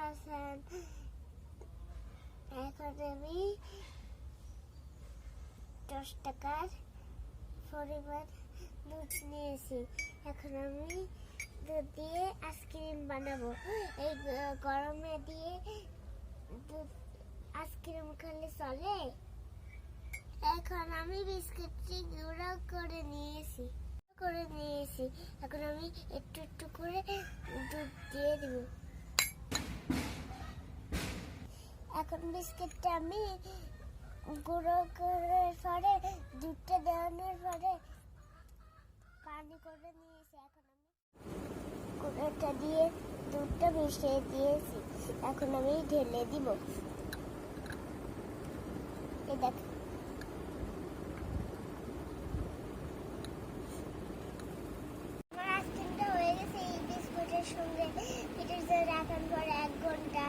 হাসান। এখন আমি 10 টাকার পরিমাণ দুধ নিয়েছি। এখন আমি দুধ দিয়ে আইসক্রিম বানাবো। এই গরমে দিয়ে দুধ আইসক্রিম খেলে চলে? এখন আমি বিস্কুটটি গুঁড়ো করে নিয়েছি। এখন আমি একটু একটু করে দুধ দিয়ে দেব। এখন বিস্কুটটা আমি গুঁড়ো করার পরে দুধটা দেওয়ানোর পরে পানি করে নিয়েছি। এখন আমি গুঁড়োটা দিয়ে দুধটা মিশিয়ে দিয়েছি। এখন আমি ঢেলে দিব। এই দেখ, আমার আইসক্রিমটা হয়ে গেছে। এই বিস্কুটের সঙ্গে ফ্রিজে রাখার পর 1 ঘন্টা।